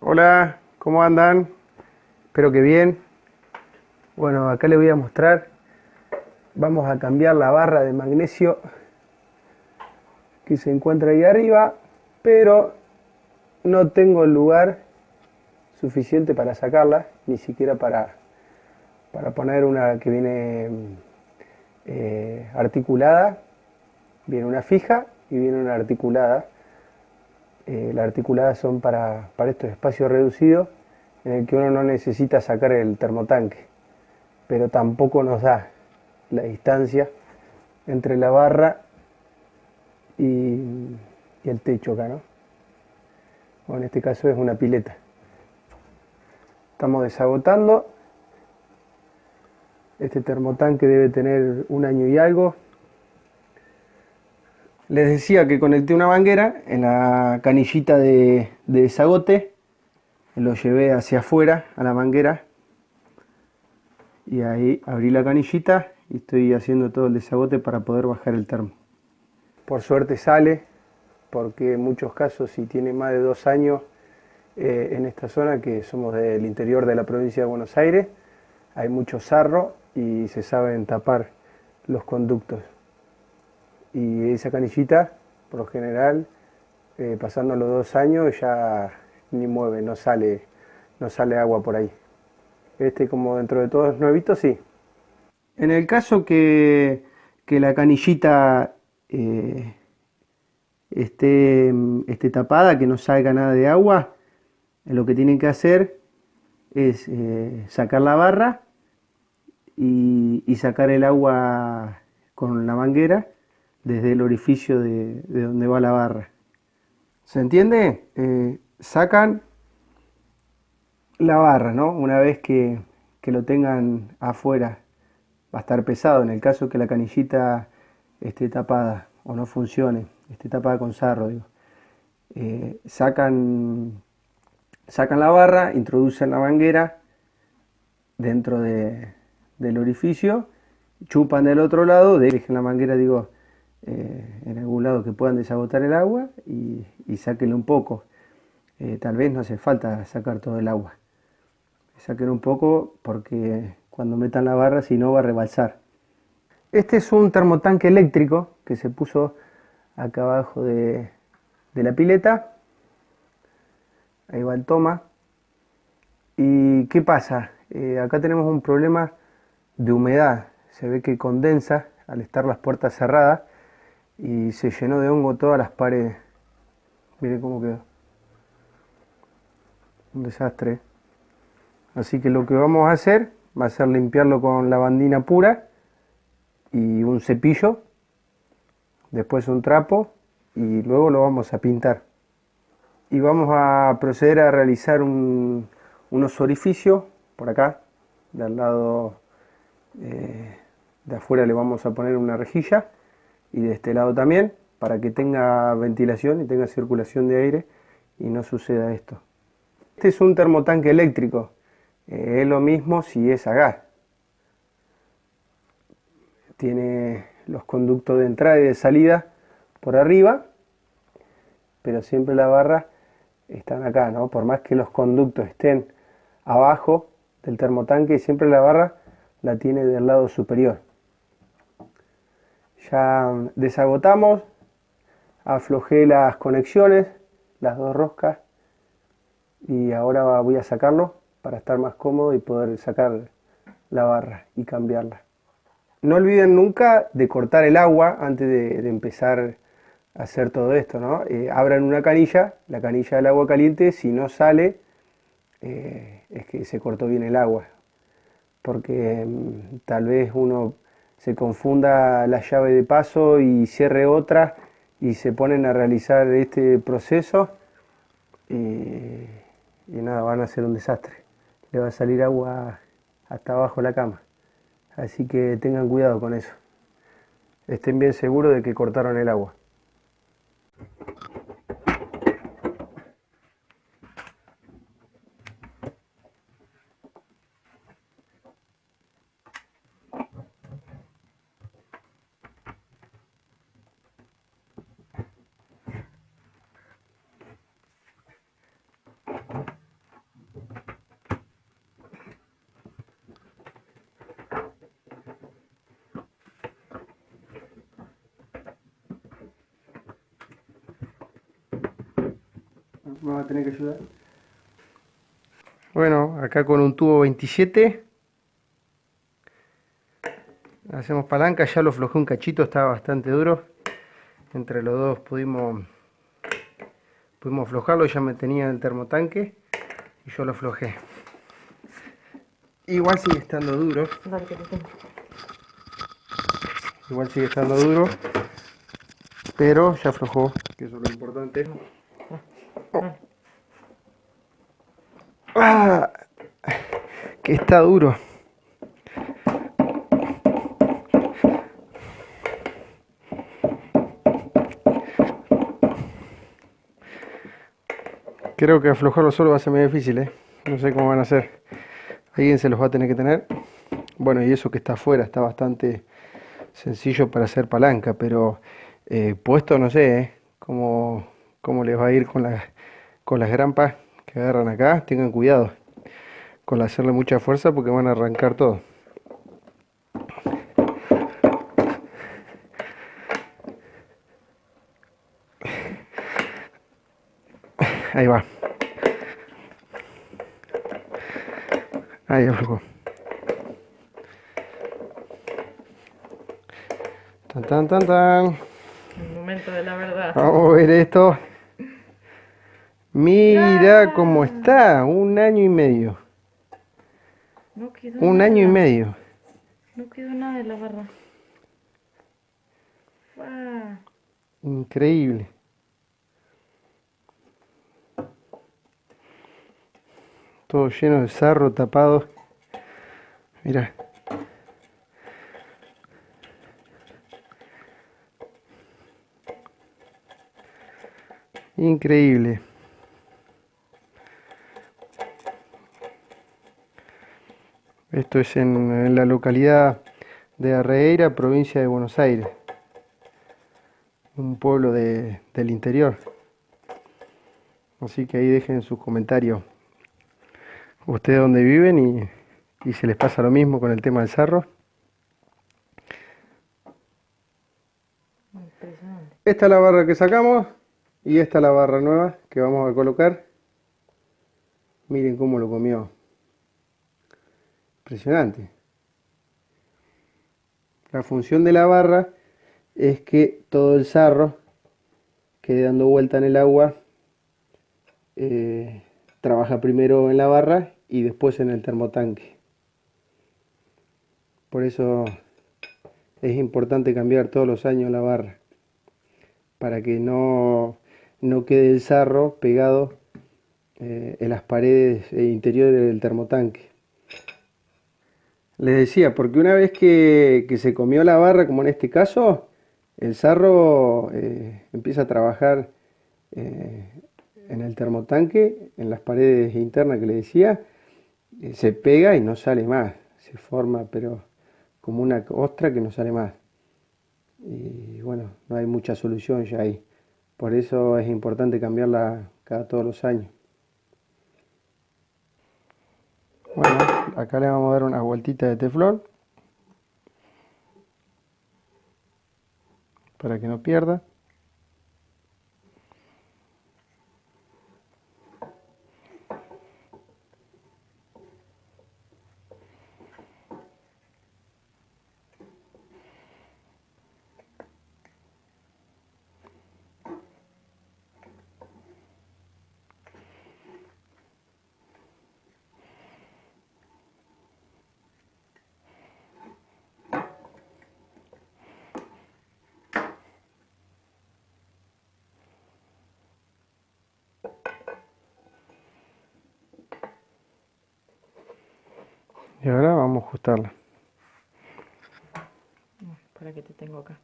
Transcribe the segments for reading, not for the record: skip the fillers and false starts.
Hola, ¿cómo andan? Espero que bien. Bueno, acá les voy a mostrar. Vamos a cambiar la barra de magnesio que se encuentra ahí arriba, pero no tengo el lugar suficiente para sacarla, ni siquiera para poner una que viene articulada. Viene una fija y viene una articulada. Las articuladas son para estos espacios reducidos en el que uno no necesita sacar el termotanque, pero tampoco nos da la distancia entre la barra y, y el techo acá, ¿no? O en este caso es una pileta. Estamos desagotando. Este termotanque debe tener un año y algo. Les decía que conecté una manguera en la canillita de desagote. Lo llevé hacia afuera a la manguera. Y ahí abrí la canillita y estoy haciendo todo el desagote para poder bajar el termo. Por suerte sale, porque en muchos casos, si tiene más de 2 años en esta zona, que somos del interior de la provincia de Buenos Aires, hay mucho sarro y se saben tapar los conductos. Y esa canillita, por lo general, pasando los 2 años, ya ni mueve, no sale agua por ahí. Este, como dentro de todo es nuevito, sí. En el caso que la canillita eh, esté tapada, que no salga nada de agua, lo que tienen que hacer es sacar la barra y sacar el agua con la manguera desde el orificio de donde va la barra. ¿Se entiende? Sacan la barra, ¿no? Una vez que lo tengan afuera, va a estar pesado en el caso que la canillita esté tapada o no funcione, esté tapada con sarro, digo. Sacan la barra, introducen la manguera dentro del orificio, chupan del otro lado, dejen la manguera, digo, en algún lado que puedan desagotar el agua y sáquenle un poco. Tal vez no hace falta sacar todo el agua. Saquen un poco porque cuando metan la barra, si no, va a rebalsar. Este es un termotanque eléctrico que se puso acá abajo de la pileta. Ahí va el toma. ¿Y qué pasa? Acá tenemos un problema de humedad. Se ve que condensa al estar las puertas cerradas y se llenó de hongo todas las paredes. Miren cómo quedó. Un desastre. Así que lo que vamos a hacer va a ser limpiarlo con lavandina pura y un cepillo, después un trapo y luego lo vamos a pintar. Y vamos a proceder a realizar unos orificios por acá, del lado de afuera le vamos a poner una rejilla y de este lado también, para que tenga ventilación y tenga circulación de aire y no suceda esto. Este es un termotanque eléctrico, es lo mismo si es a gas. Tiene los conductos de entrada y de salida por arriba, pero siempre las barras están acá, ¿no? Por más que los conductos estén abajo del termotanque, siempre la barra la tiene del lado superior. Ya desagotamos, aflojé las conexiones, las dos roscas, y ahora voy a sacarlo para estar más cómodo y poder sacar la barra y cambiarla. No olviden nunca de cortar el agua antes de empezar a hacer todo esto, ¿no? Abran una canilla, la canilla del agua caliente, si no sale, es que se cortó bien el agua, porque tal vez uno se confunda la llave de paso y cierre otra y se ponen a realizar este proceso y, y nada, van a ser un desastre. Le va a salir agua hasta abajo de la cama. Así que tengan cuidado con eso. Estén bien seguros de que cortaron el agua. me va a tener que ayudar. Bueno, acá con un tubo 27 hacemos palanca, ya lo aflojé un cachito, estaba bastante duro. Entre los dos pudimos aflojarlo, ya me tenía el termotanque y yo lo aflojé. Igual sigue estando duro. Dale, que te tengo. Igual sigue estando duro, pero ya aflojó, que eso es lo importante. Dale. ¡Ah! Que está duro. Creo que aflojarlo solo va a ser muy difícil, ¿eh? No sé cómo van a hacer. Alguien se los va a tener que tener. Bueno, y eso que está afuera está bastante sencillo para hacer palanca, pero puesto no sé, ¿eh? Cómo les va a ir con las grampas que agarran acá. Tengan cuidado con hacerle mucha fuerza porque van a arrancar todo. Ahí va. Ahí aflojó. Tan, tan, tan, tan. El momento de la verdad. Vamos a ver esto. Mira cómo está. Un año y medio. No quedó Un nada. año y medio. No quedó nada de la barra. Increíble. Todo lleno de sarro, tapado. Mira. Increíble. Esto es en la localidad de Arreira, provincia de Buenos Aires. Un pueblo del interior. Así que ahí dejen sus comentarios. Ustedes dónde viven y si les pasa lo mismo con el tema del sarro. Impresionante. Esta es la barra que sacamos y esta es la barra nueva que vamos a colocar. Miren cómo lo comió. Impresionante. La función de la barra es que todo el sarro quede dando vuelta en el agua. Trabaja primero en la barra y después en el termotanque. Por eso es importante cambiar todos los años la barra, para que no quede el sarro pegado en las paredes interiores del termotanque. Les decía, porque una vez que se comió la barra, como en este caso, el sarro empieza a trabajar en el termotanque, en las paredes internas que les decía, se pega y no sale más, se forma pero como una ostra que no sale más. Y bueno, no hay mucha solución ya ahí. Por eso es importante cambiarla cada todos los años. Bueno, acá le vamos a dar una vueltita de teflón para que no pierda. Y ahora vamos a ajustarla. Para que te tengo acá.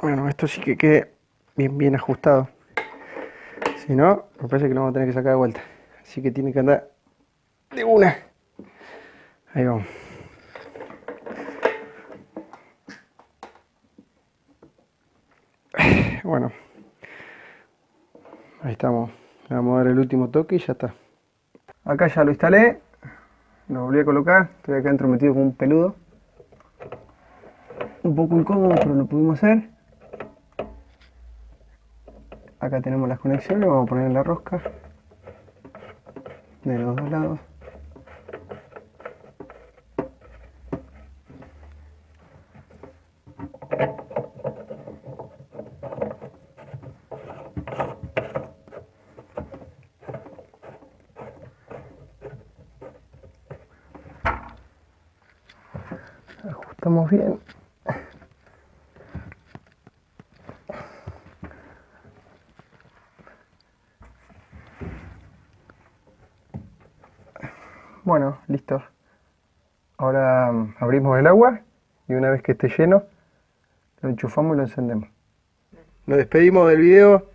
Bueno, esto sí que quede bien ajustado. Si no, me parece que lo vamos a tener que sacar de vuelta. Así que tiene que andar de una. Ahí vamos. Bueno, ahí estamos. Le vamos a dar el último toque y ya está. Acá ya lo instalé. Lo volví a colocar. Estoy acá entrometido con un peludo. Un poco incómodo, pero lo pudimos hacer. Acá tenemos las conexiones. Vamos a poner la rosca de los dos lados. Ajustamos bien. Bueno, listo. Ahora abrimos el agua y una vez que esté lleno, lo enchufamos y lo encendemos. Nos despedimos del video,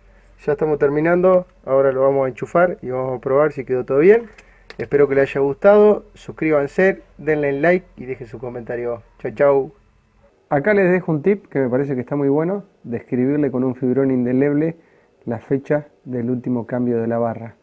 ya estamos terminando. Ahora lo vamos a enchufar y vamos a probar si quedó todo bien. Espero que les haya gustado. Suscríbanse, denle like y dejen su comentario. Chau, chau. Acá les dejo un tip que me parece que está muy bueno, de escribirle con un fibrón indeleble la fecha del último cambio de la barra.